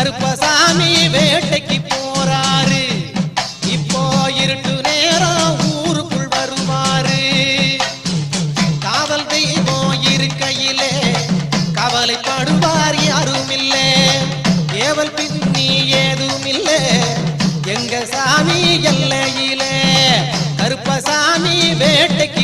கருப்பசாமி வேட்டைக்கு போறாரு. இப்போ இருட்டு நேரம் ஊருக்குள் வருவாரு. காவல் தெய்வம் இருக்கையிலே கவலைப்படுவார் யாரும் இல்லை. ஏவல் பின்னி ஏதும் இல்லை எங்க சாமி எல்லையிலே. கருப்பசாமி வேட்டைக்கு